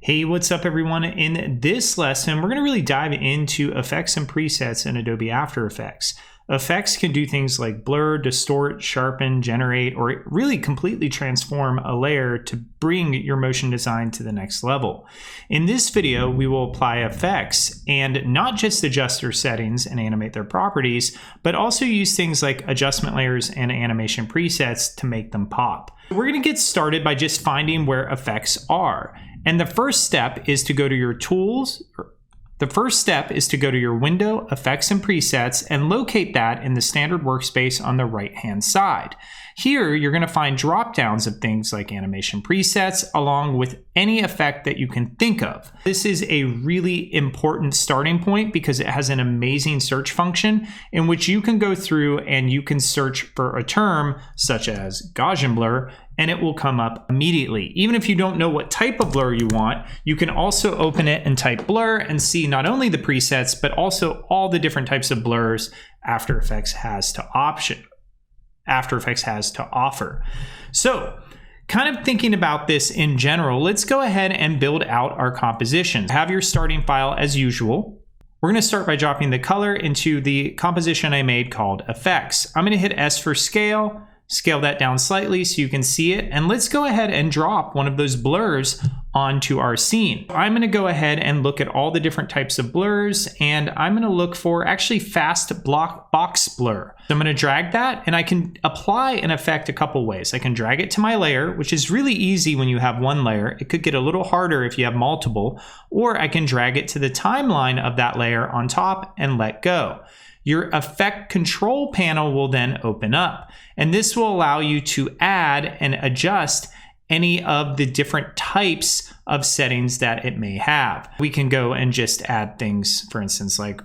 Hey, what's up everyone? In this lesson, we're going to really dive into effects and presets in Adobe After Effects. Effects can do things like blur, distort, sharpen, generate, or really completely transform a layer to bring your motion design to the next level. In this video, we will apply effects and not just adjust their settings and animate their properties, but also use things like adjustment layers and animation presets to make them pop. We're going to get started by just finding where effects are. And the first step is to go to your tools. The first step is to go to your window, effects and presets, and locate that in the standard workspace on the right-hand side. Here, you're going to find drop-downs of things like animation presets, along with any effect that you can think of. This is a really important starting point because it has an amazing search function in which you can go through and you can search for a term such as Gaussian blur, and it will come up immediately. Even if you don't know what type of blur you want, you can also open it and type blur and see not only the presets, but also all the different types of blurs After Effects has to offer. So, kind of thinking about this in general, let's go ahead and build out our composition. Have your starting file as usual. We're going to start by dropping the color into the composition I made called Effects. I'm going to hit S for scale. Scale that down slightly so you can see it, and let's go ahead and drop one of those blurs onto our scene. I'm going to go ahead and look at all the different types of blurs, and I'm going to look for actually fast box blur. So I'm going to drag that, and I can apply an effect a couple ways. I can drag it to my layer, which is really easy when you have one layer. It could get a little harder if you have multiple, or I can drag it to the timeline of that layer on top and let go. Your effect control panel will then open up, and this will allow you to add and adjust any of the different types of settings that it may have. We can go and just add things, for instance, like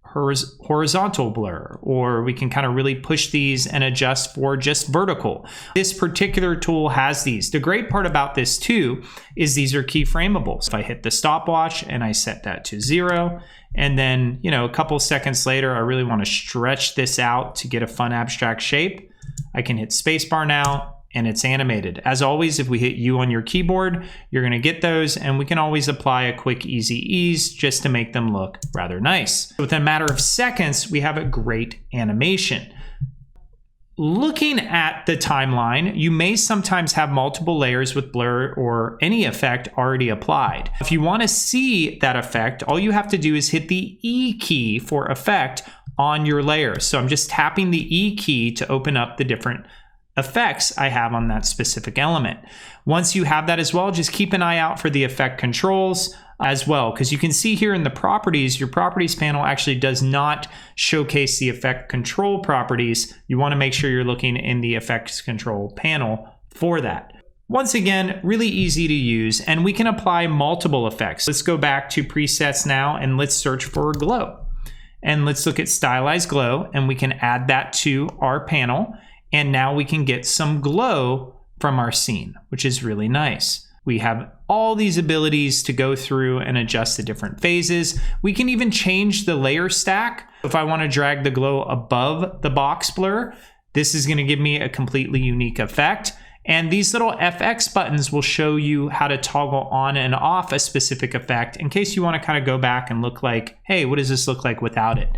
horizontal blur, or we can kind of really push these and adjust for just vertical. This particular tool has these. The great part about this too is these are keyframeable. So if I hit the stopwatch and I set that to 0, and then, a couple seconds later, I really want to stretch this out to get a fun abstract shape, I can hit spacebar now, and it's animated. As always, if we hit U on your keyboard, you're going to get those, and we can always apply a quick easy ease just to make them look rather nice. Within a matter of seconds, we have a great animation. Looking at the timeline, you may sometimes have multiple layers with blur or any effect already applied. If you want to see that effect, all you have to do is hit the E key for effect on your layer. So I'm just tapping the E key to open up the different effects I have on that specific element. Once you have that as well, just keep an eye out for the effect controls as well, because you can see here in the properties, your properties panel actually does not showcase the effect control properties. You want to make sure you're looking in the effects control panel for that. Once again, really easy to use, and we can apply multiple effects. Let's go back to presets now and let's search for glow. And let's look at stylized glow, and we can add that to our panel. And now we can get some glow from our scene, which is really nice. We have all these abilities to go through and adjust the different phases. We can even change the layer stack. If I want to drag the glow above the box blur, this is going to give me a completely unique effect. And these little FX buttons will show you how to toggle on and off a specific effect in case you want to kind of go back and look like, hey, what does this look like without it?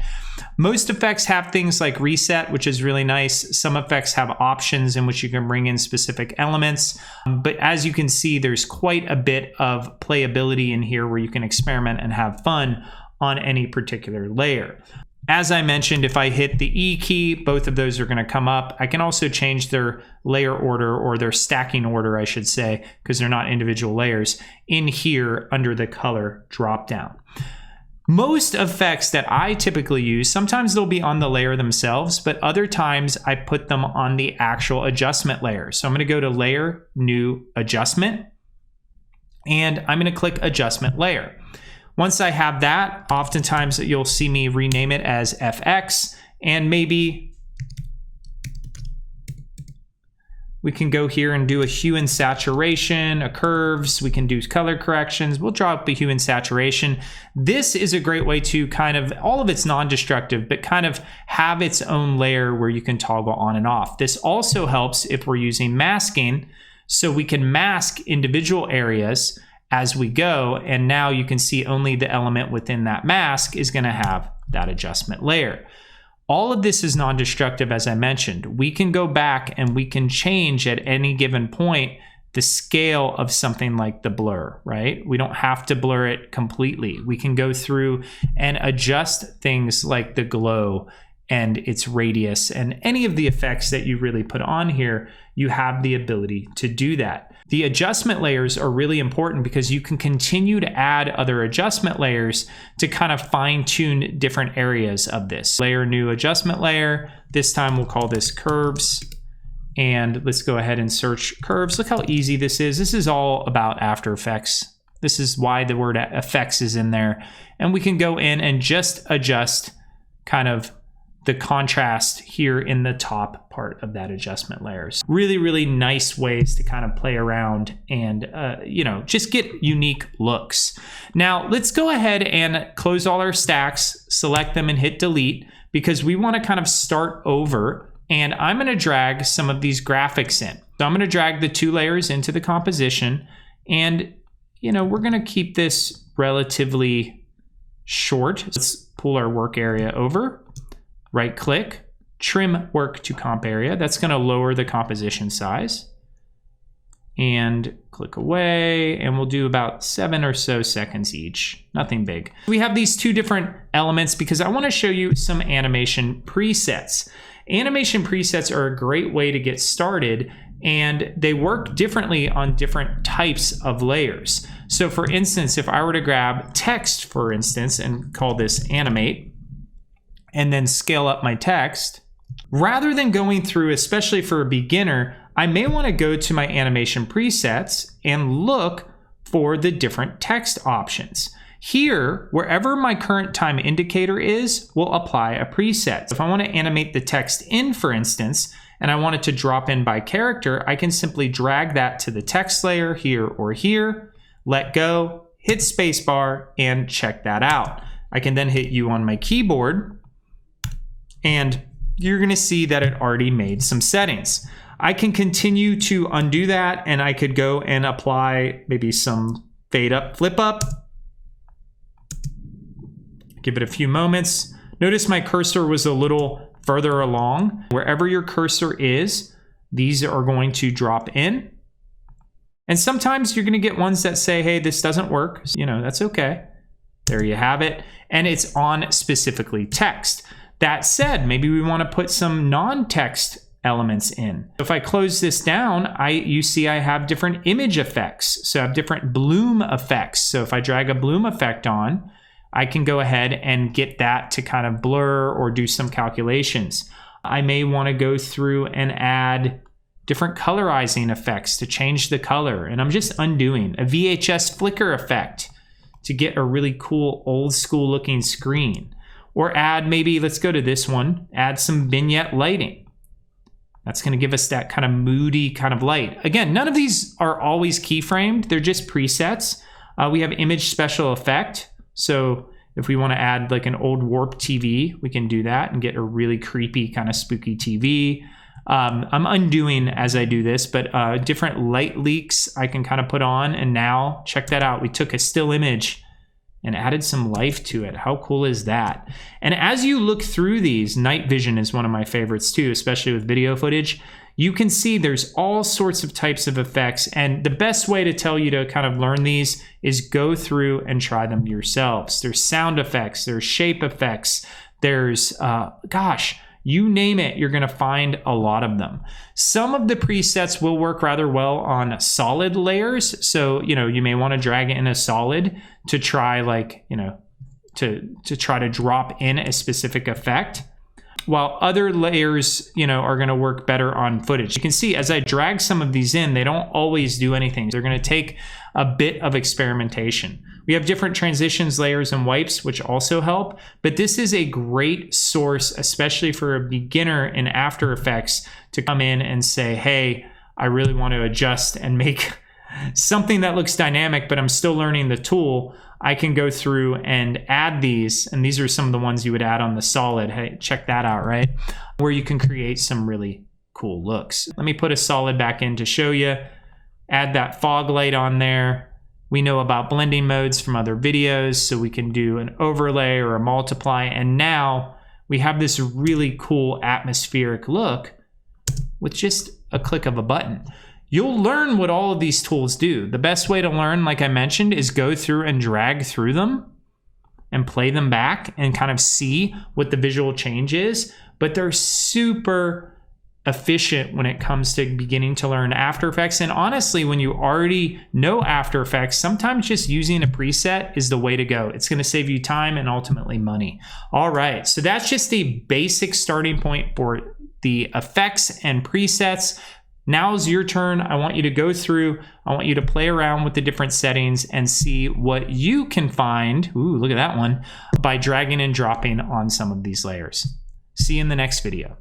Most effects have things like reset, which is really nice. Some effects have options in which you can bring in specific elements. But as you can see, there's quite a bit of playability in here where you can experiment and have fun on any particular layer. As I mentioned, if I hit the E key, both of those are going to come up. I can also change their layer order, or their stacking order, I should say, because they're not individual layers, in here under the color dropdown. Most effects that I typically use, sometimes they'll be on the layer themselves, but other times I put them on the actual adjustment layer. So I'm going to go to Layer, New, Adjustment, and I'm going to click Adjustment Layer. Once I have that, oftentimes you'll see me rename it as FX, and maybe we can go here and do a hue and saturation, a curves, we can do color corrections. We'll draw up a hue and saturation. This is a great way to kind of, all of it's non-destructive, but kind of have its own layer where you can toggle on and off. This also helps if we're using masking, so we can mask individual areas as we go. And now you can see only the element within that mask is going to have that adjustment layer. All of this is non-destructive, as I mentioned. We can go back and we can change at any given point the scale of something like the blur, right? We don't have to blur it completely. We can go through and adjust things like the glow and its radius and any of the effects that you really put on here. You have the ability to do that. The adjustment layers are really important because you can continue to add other adjustment layers to kind of fine tune different areas of this. Layer new adjustment layer. This time we'll call this curves. And let's go ahead and search curves. Look how easy this is. This is all about After Effects. This is why the word effects is in there. And we can go in and just adjust kind of the contrast here in the top part of that adjustment layers. Really, really nice ways to kind of play around and, just get unique looks. Now let's go ahead and close all our stacks, select them and hit delete because we want to kind of start over. And I'm going to drag some of these graphics in. So I'm going to drag the 2 layers into the composition. And, we're going to keep this relatively short. Let's pull our work area over, right click, trim work to comp area. That's going to lower the composition size. And click away, and we'll do about 7 or so seconds each. Nothing big. We have these 2 different elements because I want to show you some animation presets. Animation presets are a great way to get started, and they work differently on different types of layers. So for instance, if I were to grab text, for instance, and call this Animate, and then scale up my text, rather than going through, especially for a beginner, I may want to go to my animation presets and look for the different text options. Here, wherever my current time indicator is, we'll apply a preset. If I want to animate the text in, for instance, and I want it to drop in by character, I can simply drag that to the text layer here or here, let go, hit spacebar, and check that out. I can then hit U on my keyboard, and you're going to see that it already made some settings. I can continue to undo that, and I could go and apply maybe some fade up, flip up. Give it a few moments. Notice my cursor was a little further along. Wherever your cursor is, these are going to drop in. And sometimes you're going to get ones that say, hey, this doesn't work. That's okay. There you have it. And it's on specifically text. That said, maybe we want to put some non-text elements in. If I close this down, you see I have different image effects. So I have different bloom effects. So if I drag a bloom effect on, I can go ahead and get that to kind of blur or do some calculations. I may want to go through and add different colorizing effects to change the color. And I'm just undoing a VHS flicker effect to get a really cool old school looking screen. Or add maybe, let's go to this one, add some vignette lighting. That's going to give us that kind of moody kind of light. Again, none of these are always keyframed. They're just presets. We have image special effect. So if we want to add like an old warp TV, we can do that and get a really creepy kind of spooky TV. I'm undoing as I do this, but different light leaks I can kind of put on. And now check that out. We took a still image and added some life to it. How cool is that? And as you look through these, night vision is one of my favorites too, especially with video footage. You can see there's all sorts of types of effects, and the best way to tell you to kind of learn these is go through and try them yourselves. There's sound effects, there's shape effects, there's, you name it, you're gonna find a lot of them. Some of the presets will work rather well on solid layers. So, you may wanna drag it in a solid to try to try to drop in a specific effect. While other layers, are going to work better on footage. You can see as I drag some of these in, they don't always do anything. They're going to take a bit of experimentation. We have different transitions, layers, and wipes, which also help. But this is a great source, especially for a beginner in After Effects, to come in and say, hey, I really want to adjust and make something that looks dynamic, but I'm still learning the tool. I can go through and add these, and these are some of the ones you would add on the solid. Hey, check that out, right? Where you can create some really cool looks. Let me put a solid back in to show you. Add that fog light on there. We know about blending modes from other videos, so we can do an overlay or a multiply. And now we have this really cool atmospheric look with just a click of a button. You'll learn what all of these tools do. The best way to learn, like I mentioned, is go through and drag through them and play them back and kind of see what the visual change is. But they're super efficient when it comes to beginning to learn After Effects. And honestly, when you already know After Effects, sometimes just using a preset is the way to go. It's going to save you time and ultimately money. All right, so that's just a basic starting point for the effects and presets. Now's your turn. I want you to go through, I want you to play around with the different settings and see what you can find, ooh, look at that one, by dragging and dropping on some of these layers. See you in the next video.